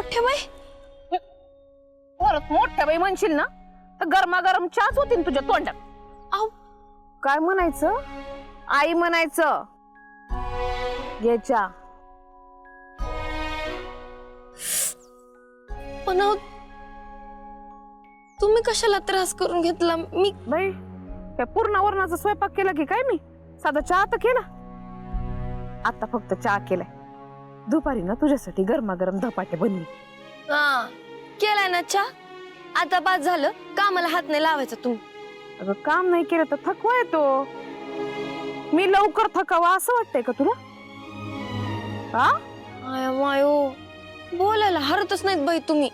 मोठ्या बाई परत मोठ्या बाई म्हणशील ना तर गरमागरम चहाच होतीन तुझ्या तोंडात. आव काय म्हणायचं? आई म्हणायचं. घे चहा. पण अहो, तुम्ही कशाला त्रास करून घेतला? मी बाई काय पूर्ण वरणाचा स्वयंपाक केला की काय? मी साधा चहा तर केला. आता फक्त चहा केलाय. दुपारी ना तुझ्यासाठी गरमागरम धपाटे बनली. हा केलाय ना चहा. आता बाद झालं, कामाला हात नाही लावायचा तुम्ही. अगं काम नाही केलं तर थकवा येतो. मी लवकर थकावा असं वाटतंय का तुला? हा आय मायो, बोलायला हरतच नाहीत बाई तुम्ही.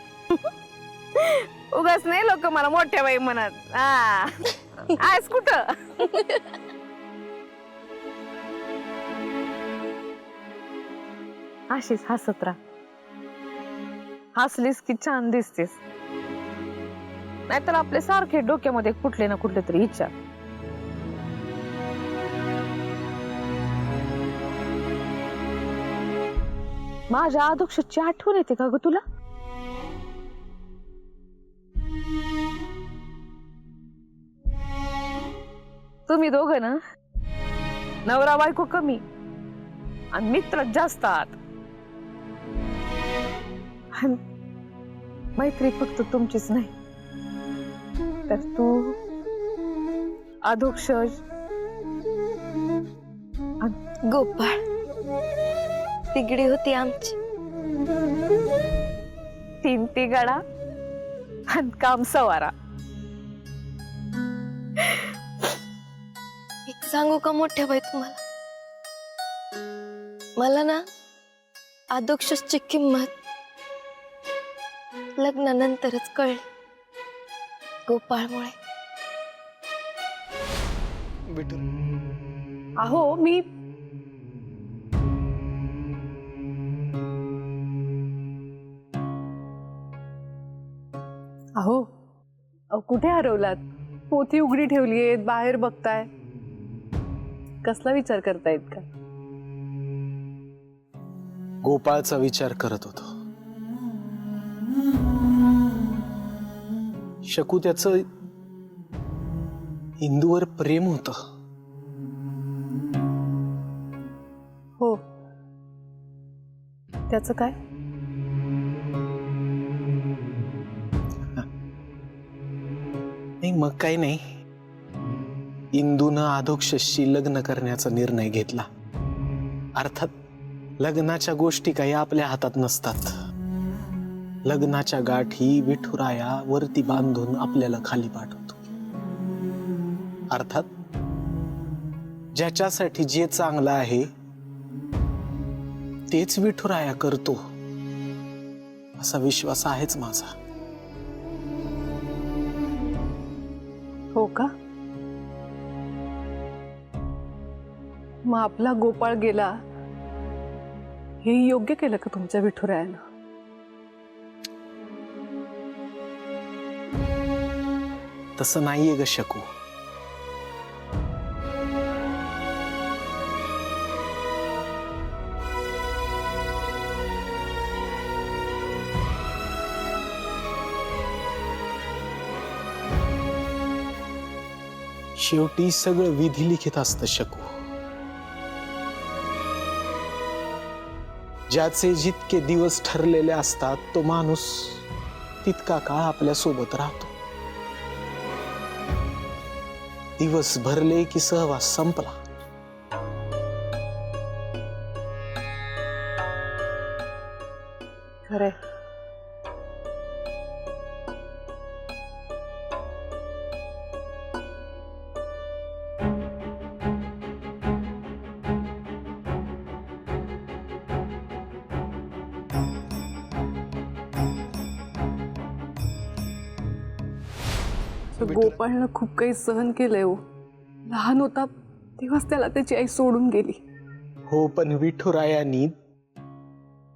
उगाच नाही लोक मला मोठ्या बाई म्हणत. हा आहेस कुठं? अशीच हसत राहा. हसलीस की छान दिसतेस. नाहीतर आपले सारखे डोक्यामध्ये कुठले ना कुठले तरी विचार. माझ्या आदोक्षची आठवण येते का ग तुला? तुम्ही दोघं ना नवरा बायको कमी आणि मित्र जास्त आहात. आणि मैत्री फक्त तुमचीच नाही तर तू अधोक्षज गोपाळ तिगडी होती आमची. तीन तिगाडा आणि काम सवारा. एक सांगू का मोठ्या बाई तुम्हाला? मला ना आदोक्षची किंमत लग्नानंतरच कळली. गोपाळमुळे. अहो मी अहो कुठे हरवलात? पोथी उघडी ठेवलीये, बाहेर बघताय. कसला विचार करतायत का? गोपाळचा विचार करत होतो. शकू त्याचं इंदूवर प्रेम होत. हो, त्याचं काय? नाही मग काही नाही. इंदूनं आदोक्षशी लग्न करण्याचा निर्णय घेतला. अर्थात लग्नाच्या गोष्टी काही आपल्या हातात नसतात. लग्नाच्या गाठी विठुराया वरती बांधून आपल्याला खाली पाठवतो. अर्थात ज्याच्यासाठी जे चांगलं आहे तेच विठुराया करतो असा विश्वास आहेच माझा. हो का? मग आपला गोपाळ गेला हे योग्य केलं का तुमच्या विठुरायानं? तसं नाहीये ग शकू. शेवटी सगळं विधी लिखित असतं शकू. ज्याचे जितके दिवस ठरलेले असतात तो माणूस तितका काळ आपल्या सोबत राहतो. दिवस भरले की सहवास संपला. खरंय. गोपाळनं खूप काही सहन केलंय. हो, लहान होता तेव्हाच त्याला त्याची आई सोडून गेली. हो, पण विठुरायानी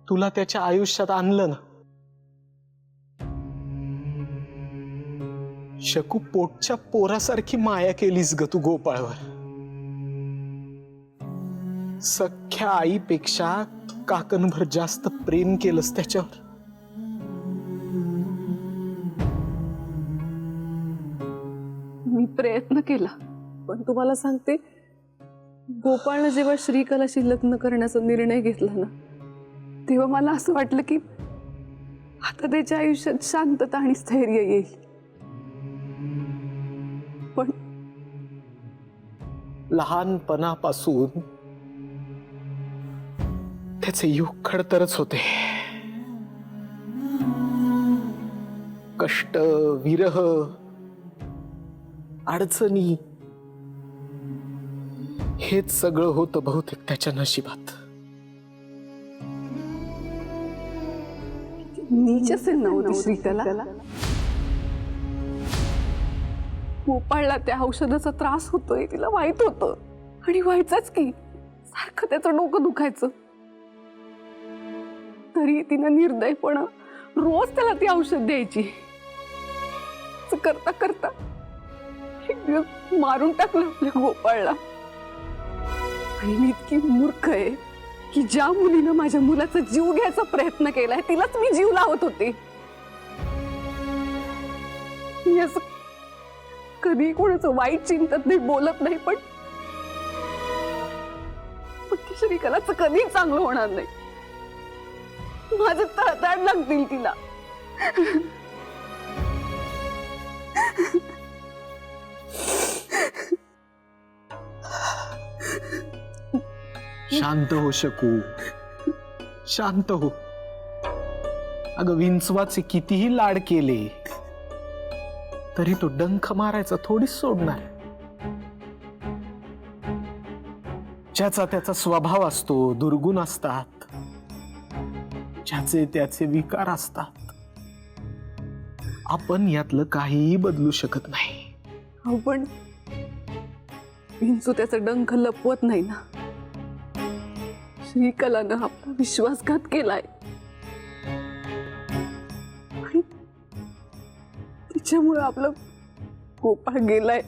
तुला त्याच्या आयुष्यात आणलं ना. शकू, पोटच्या पोरासारखी माया केलीस ग तू गोपाळवर. सख्या आईपेक्षा काकणभर जास्त प्रेम केलंस त्याच्यावर. प्रयत्न केला, पण तुम्हाला सांगते, गोपाळनं जेव्हा श्रीकलाशी लग्न करण्याचा निर्णय घेतला ना, तेव्हा मला असं वाटलं की आता त्याच्या आयुष्यात शांतता आणि स्थैर्य येईल. पण लहानपणापासून त्याचे युग खडतरच होते. कष्ट, विरह, अडचणी, हेच सगळं होतं बहुतेक त्याच्या नशिबात. नीच असेल नव्हती श्रीकला. गोपाळला त्या औषधाचा त्रास होतोय तिला माहित होतं, आणि व्हायचंच की, सारखं त्याचं डोकं दुखायचं. तरी तिनं निर्दयपणा रोज त्याला ती औषध द्यायची. असं करता करता एक दिवस मारून टाकलं आपल्या गोपाळला. आणि मी इतकी मूर्ख आहे की ज्या मुलीनं माझ्या मुलाचा जीव घ्यायचा प्रयत्न केलाय तिलाच मी जीव लावत होते. मी असं कधी कोणाचं वाईट चिंतत नाही, बोलत नाही, पण त्या श्रीकलाचं कधी चांगलं होणार नाही. माझं तळतळ लागतील तिला. शांत हो शकू, शांत हो. अगं विंचवाचे कितीही लाड केले तरी तो डंख मारायचा थोडीच सोडणार. ज्याचा त्याचा स्वभाव असतो, दुर्गुण असतात, ज्याचे त्याचे विकार असतात. आपण यातलं काहीही बदलू शकत नाही. हो, पण विंचू त्याचा डंख लपवत नाही ना. श्रीकलानं आपला विश्वासघात केलाय आणि तिच्यामुळे आपलं गोपाळ गेलाय.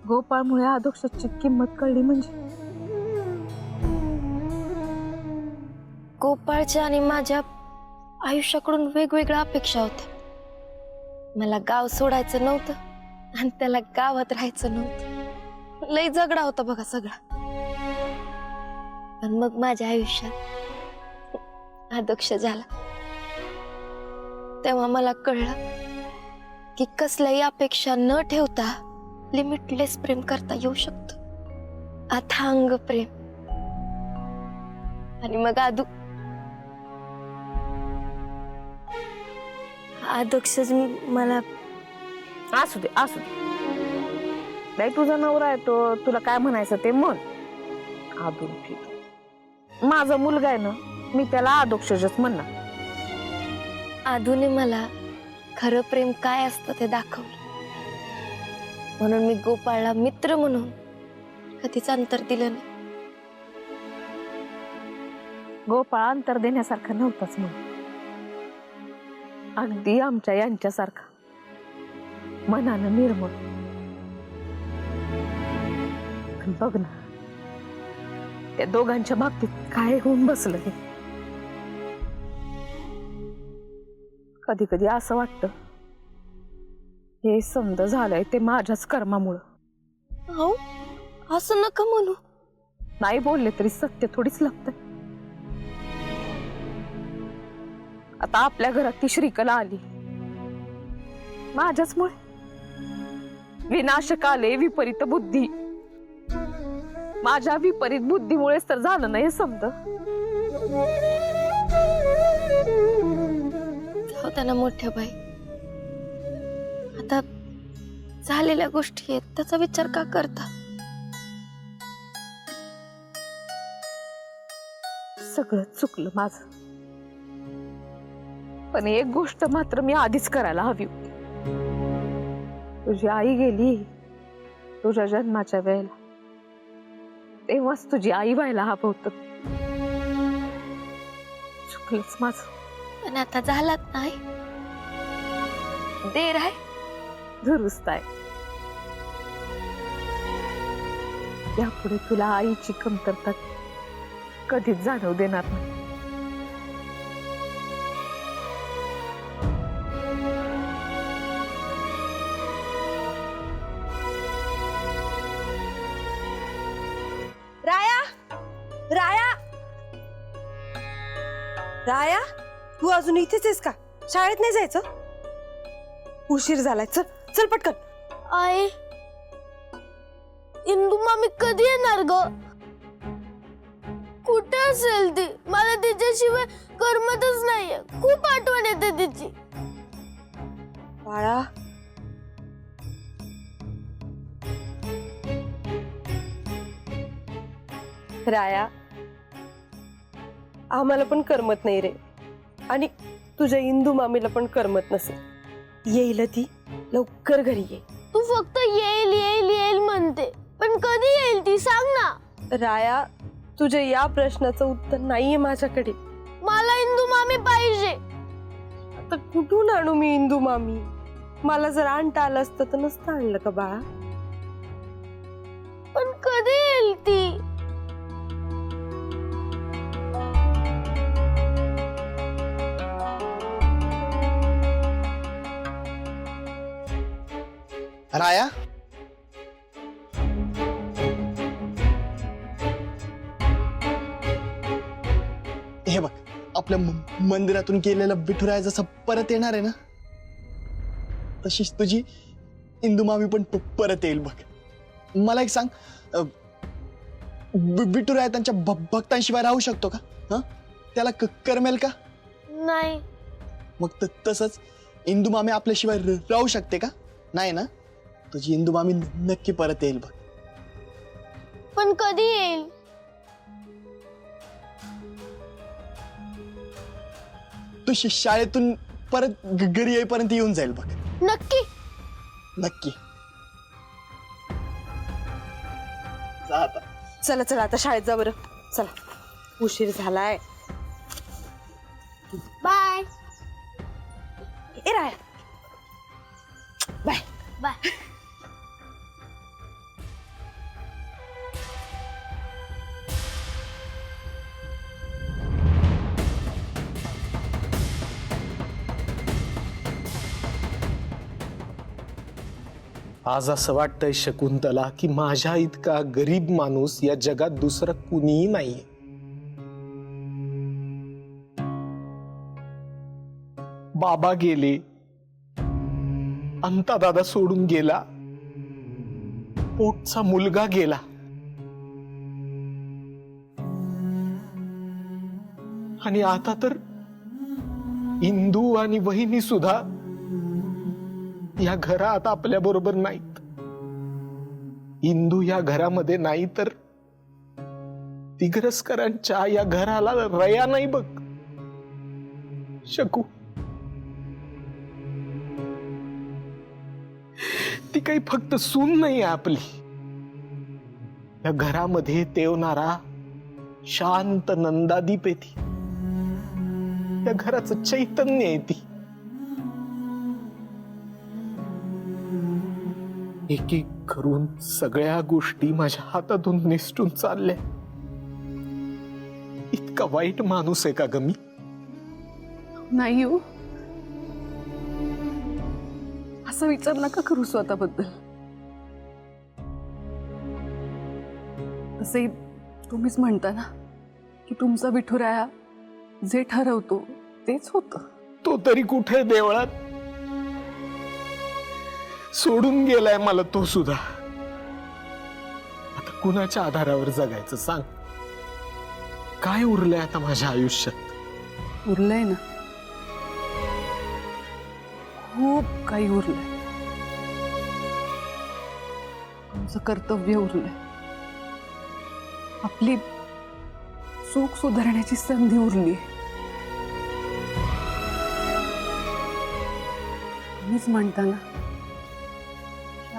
गोपाळमुळे आदोक्षाची किंमत कळली म्हणजे गोपाळच्या आणि माझ्या आयुष्याकडून वेगवेगळ्या अपेक्षा होत्या. मला गाव सोडायचं नव्हतं आणि त्याला गावात राहायचं नव्हतं. लई झगडा होता बघा सगळा. पण मग माझ्या आयुष्यात आदोक्ष झाला तेव्हा मला कळलं की कसल्याही अपेक्षा न ठेवता लिमिटलेस प्रेम करता येऊ शकतं. अथांग प्रेम. आणि मग आदोक्षच मला असू दे असू दे. नाही तुझा नवरा आहे तो, तुला काय म्हणायचं ते म्हण. आदून फिर माझा मुलगा आहे ना, मी त्याला आदोक्षच म्हणणार. आधुने मला खरं प्रेम काय असतं ते दाखवलं. म्हणून मी गोपाळला मित्र म्हणून कधीच अंतर दिलं नाही. गोपाळ अंतर देण्यासारखा नव्हताच म्हणून, अगदी आमच्या यांच्यासारखा मनानं निर्मळ. बघ ना त्या दोघांच्या बाबतीत काय होऊन बसलं हे. कधी कधी असं वाटतं हे समज झालंय ते माझ्याच कर्मामुळं. हो असं नका म्हणू. नाही बोलले तरी सत्य थोडीच लागतं. आता आपल्या घरात ती श्रीकला आली माझ्याचमुळे. विनाशक आले विपरीत बुद्धी. माझ्या विपरीत बुद्धीमुळेच तर झालं नाही हे समज. होता ना मोठ्या बाई, आता झालेल्या गोष्टी आहेत त्याचा विचार का करता. सगळं चुकलं माझं, पण एक गोष्ट मात्र मी आधीच करायला हवी होती. तुझी आई गेली तुझ्या जन्माच्या वेळेला, तेव्हाच तुझी आई व्हायला हवं होतं. चुकलंच माझं. पण आता झालात नाही. देर आहे दुरुस्त आहे. यापुढे तुला आईची कमतरता कधीच जाणवू देणार नाही. राया, तू अजून इथेच आहेस का? शाळेत नाही जायचं? उशीर झालाय, चल चल पटकन. आई, इंदू मामी कधी येणार ग? कुठे असेल ती? मला तिच्याशिवाय करमतच नाहीये. खूप आठवण येते तिची. बाळा, राया, आम्हाला पण करमत नाही रे, आणि तुझ्या इंदू मामीला पण करमत नसेल. येईल ती, लवकर घरी ये. तू फक्त येईल येईल येईल म्हणते, पण कधी येईल ती सांग ना. राया, तुझ्या या प्रश्नाचं उत्तर नाहीये माझ्याकडे. मला इंदू मामी पाहिजे. आता कुठून आणू मी इंदू मामी? मला जर आणता आलं असतं तर नसतं आणलं का बाळा? पण कधी येईल ती? राया, हे बघ, आपल्या मंदिरातून गेलेला विठुराया जसा परत येणार आहे ना, तशीच तुझी इंदू मामी पण परत येईल बघ. मला एक सांग, विठुराया त्यांच्या भक्तांशिवाय राहू शकतो का? हा, त्याला करमेल का? नाही. मग तसंच इंदू मामी आपल्याशिवाय राहू शकते का? नाही ना. तुझी इंदू मामी नक्की परत येईल बघ. पण कधी येईल? तू शाळेतून परत घरी येईपर्यंत येऊन जाईल बघ. नक्की? नक्की. जा आता. चला चला आता शाळेत जा बरं. चला, उशीर झालाय. बाय ए राया, बाय. बाय. आज असं वाटतंय शकुंतला की माझ्या इतका गरीब माणूस या जगात दुसरं कुणीही नाहीये. बाबा गेले, अंता दादा सोडून गेला, पोटचा मुलगा गेला, आणि आता तर इंदू आणि वहिनी सुद्धा या घरात आपल्या बरोबर नाहीत. इंदू या घरामध्ये नाही तर तिग्रस्करांच्या या घराला रया नाही बघ. शकू, ती काही फक्त सून नाही आपली, या घरामध्ये तेवणारा शांत नंदादीप आहे ती. या घराचं चैतन्य आहे ती. एक एक करून सगळ्या गोष्टी माझ्या हातातून निसटून चालल्या. इतका वाईट माणूस आहे का ग मी? नाही हो, असा विचार नका करू स्वतःबद्दल. तसे तुम्हीच म्हणता ना की तुमचा विठुराया जे ठरवतो तेच होतं. तो तरी कुठे देवळात सोडून गेलाय मला तो सुद्धा. आता कुणाच्या आधारावर जगायचं सांग? काय उरलंय आता माझ्या आयुष्यात? उरलंय ना, खूप काही उरलंय. तुमचं कर्तव्य उरलंय, आपली चूक सुधारण्याची संधी उरली. तुम्हीच म्हणता ना,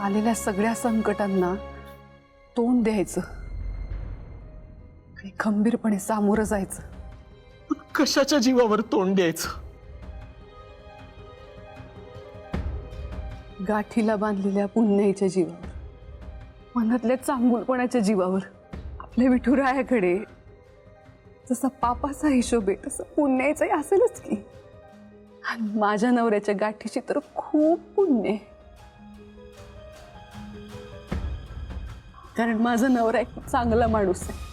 आलेल्या सगळ्या संकटांना तोंड द्यायचं आणि खंबीरपणे सामोरं जायचं. पण कशाच्या जीवावर तोंड द्यायचं? गाठीला बांधलेल्या पुण्याईच्या जीवावर, मनातल्या चांगुलपणाच्या जीवावर. आपल्या विठुरायाकडे जसा पापाचा हिशोब आहे तसा पुण्याईचाही असेलच की. आणि माझ्या नवऱ्याच्या गाठीची तर खूप पुण्य आहे, कारण माझा नवरा एक चांगला माणूस आहे.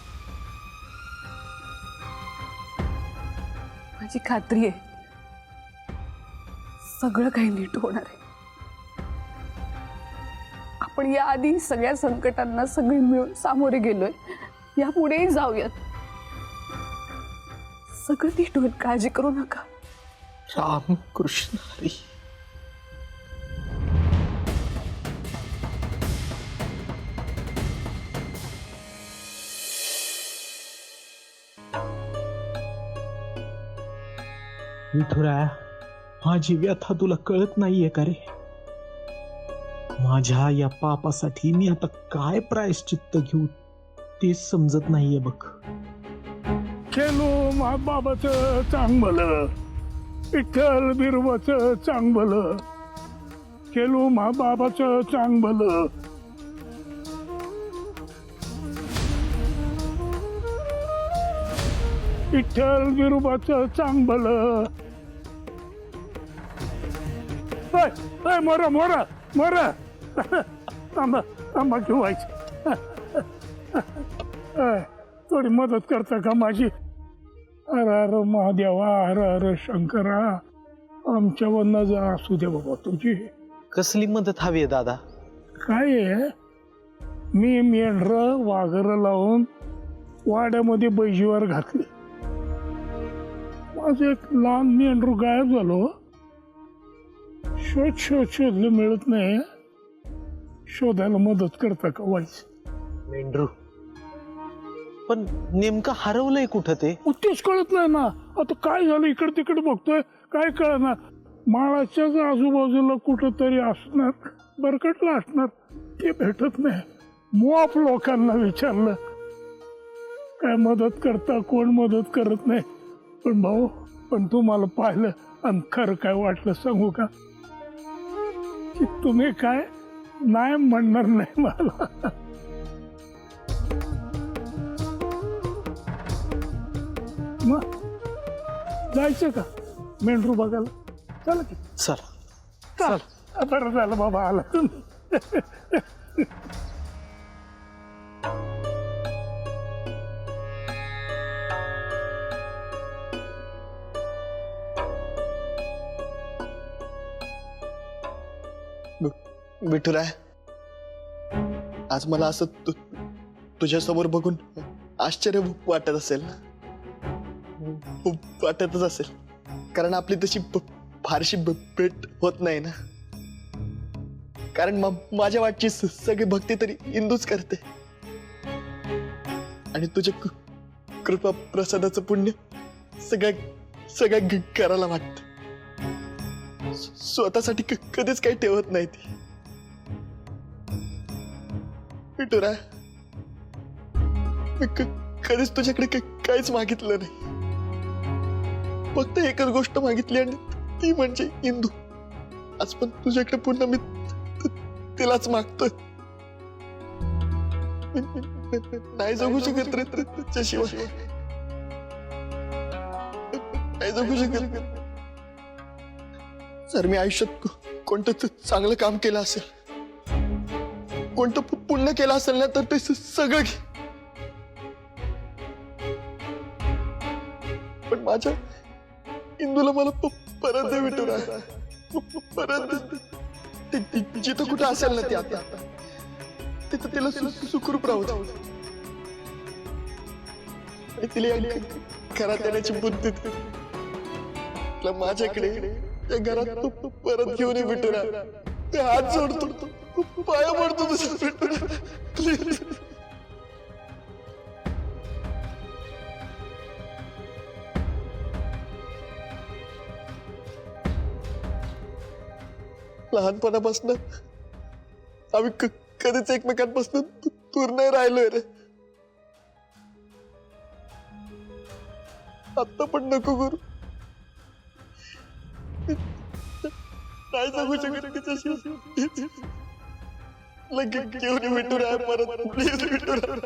माझी खात्री आहे सगळं काही नीट होणार आहे. आपण याआधी सगळ्या संकटांना सगळे मिळून सामोरे गेलोय, यापुढेही जाऊयात. सगळं नीट होईल, काळजी करू नका. राम कृष्ण हरी. विठुराया, माझी व्यथा तुला कळत नाहीये का रे? माझ्या या पापासाठी मी आता काय प्रायश्चित्त घेऊ तेच समजत नाहीये बघ. केलो मा बाबाचं चांगलं, विठ्ठल बिरबाचं चांगलं, केलो मा बाबाचं चांगलं. विठ्ठल बिरोबाचं चांगलं. मोरा मोरा मोरा थांबा थांबा घेवायचं. थोडी मदत करता का माझी? हर हर महादेवा, हर हर शंकरा, आमच्या वरनं जा असू दे बाबा तुझी. कसली मदत हवी आहे दादा? काय आहे, मी मेंढर वाघर लावून वाड्यामध्ये बैजीवर घातले. माझं एक लहान मेंढरू गायब झालो. शोधलं मिळत नाही. शोधायला मदत करता का व्हायचं? मेंढरू पण नेमकं हरवलंय कुठं ते? तेच कळत नाही ना. आता काय झालं, इकडे तिकडे बघतोय, काय कळणार. माळाच्याच आजूबाजूला कुठं तरी असणार, बरकटला असणार, ते भेटत नाही. मोप लोकांना विचारलं, काय मदत करता, कोण मदत करत नाही. पण भाऊ, पण तुम्हाला पाहिलं आणि खरं काय वाटलं सांगू का, की तुम्ही काय नाही म्हणणार नाही मला. मग जायचं का मेंढरू बघायला? चला की. चल बरं झालं बाबा आला तुम्ही. विठुराय, आज मला असं तुझ्यासमोर बघून आश्चर्य वाटत असेल ना? वाटतच असेल, कारण आपली तशी फारशी भेट होत नाही ना. कारण माझ्या वाटची सगळी भक्ती तरी इंदूच करते, आणि तुझ्या कृपा प्रसादाचं पुण्य सगळ्या करायला वाटत. स्वतःसाठी कधीच काही ठेवत नाही ती. विठुराय, मी कधीच तुझ्याकडे काहीच मागितलं नाही. फक्त एकच गोष्ट मागितली, आणि ती म्हणजे इंदू. आज पण तुझ्याकडे पुन्हा मी तिलाच मागतोय. नाही जगू शकत रे त्याच्याशिवाय, नाही जगू शकत. जर मी आयुष्यात कोणतं चांगलं काम केलं असेल, कोणतं पुण्य केलं असेल ना, तर ते सगळं घे. पण माझ्या इंदूला मला परत दे विठुराय, परत दे. जिथं कुठं असेल ना ती आता, तिथं तिला सुखरूप राहू दे. तिला घरात येण्याची बुद्धी तिला माझ्याकडे या घरात तू परत घेऊन ये विठुराय. ते हात जोडतो, पाया पडतो तुझ्या विठुराय, प्लीज. लहानपणापासून आम्ही कधीच एकमेकांपासून दूर नाही राहिलोय रे. आता पण नको करू. नाही जगू शकत तिच्याशी. लगेच घेऊन विठुराय परत, प्लीज विठुराय.